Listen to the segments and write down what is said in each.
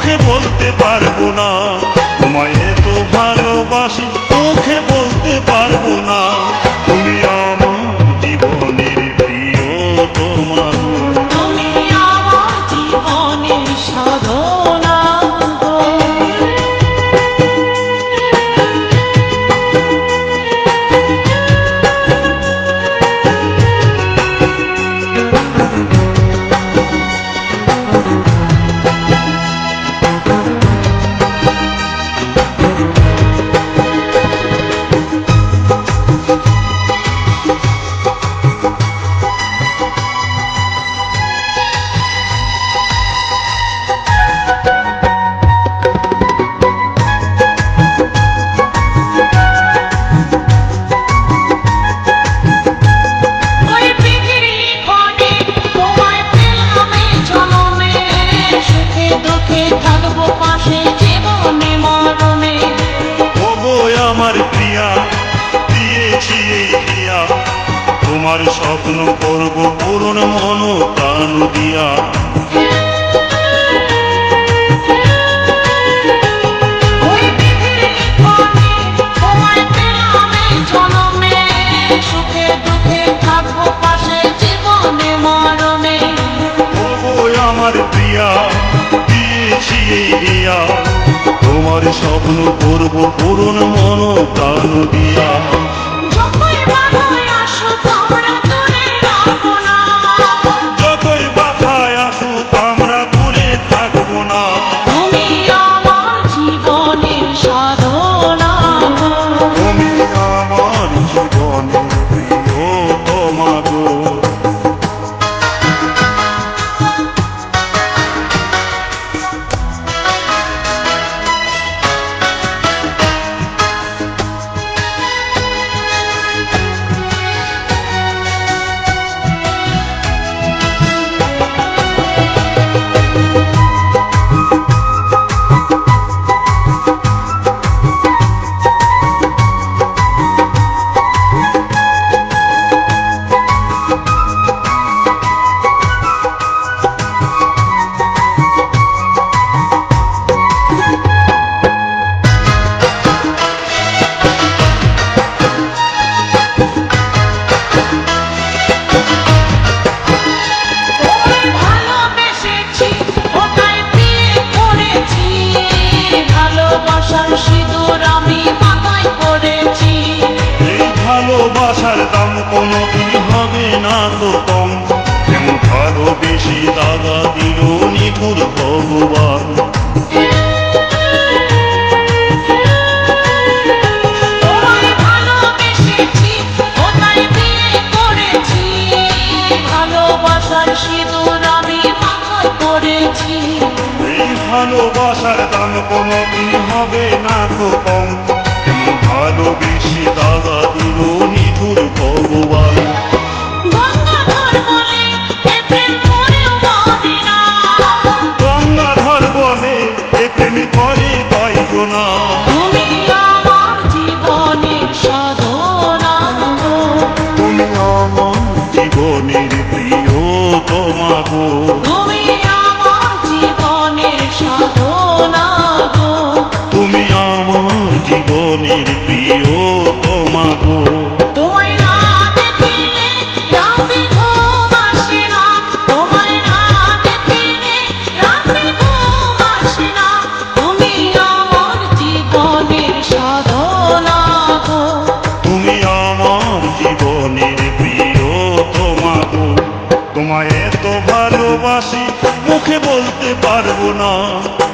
মুখে বলতে পারবো না, তোমায় এত ভালোবাসি মুখে বলতে পারবো না। তুমি আমার জীবনের প্রিয় তোমার, তুমি আমার জীবনের সাধনা গো। তোমার স্বপ্ন করব পূরণ মন প্রাণ দিয়া। সুখে দুঃখে থাকবো পাশে জীবনে মরণে। আমার প্রিয়া দিয়েছি এই দিয়া, তোমার স্বপ্ন করব পূরণ মন প্রাণ দিয়া। যতই বাধায় আসুক আমরা দূরে থাকবো না, যতই বাধায় আসুক আমরা দূরে থাকবো না। তুমি আমার জীবনের সাধনা, তুমি আমার জীবনের প্রিয় তোমাগো। ভালোবাসার দাম কোনোদিন হবে না তো কম, যেমন ভালোবেসে দাগা দিল নিঠুর ভগবান। ভালোবাসার সিঁদুর আমি মাথায় পরেছি, এই ভালোবাসার দাম কোনোদিন হবে না তো কম, যেমন ভালোবেসে দাগা দিল নিঠুর ভগবান। গঙ্গাধর বলে এ প্রেম করেও মরে না, গঙ্গাধর বলে এ প্রেম করে পাইব না। তুমি আমার জীবনের সাধনা গো, তুমি আমার জীবনের প্রিয় তোমাগো। তুমি আমার জীবনের সাধনা গো, তুমি আমার জীবনের প্রিয় তোমাগো। তোমায় না দেখিলে রাতে ঘুম আসে না, তোমায় না দেখিলে রাতে ঘুম আসে না। তুমি আমার জীবনের সাধনা গো, তুমি আমার জীবনের প্রিয় তোমাগো। তোমায় এত ভালোবাসি মুখে বলতে পারবো না,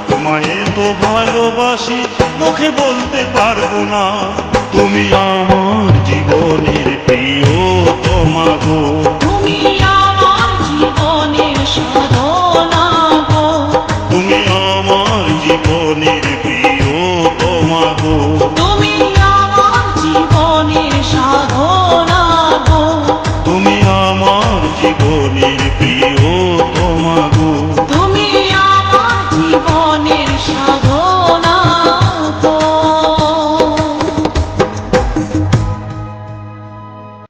তোমায় এত ভালোবাসি মুখে বলতে পারবো না। তুমি আমার জীবনের প্রিয় তোমাগো।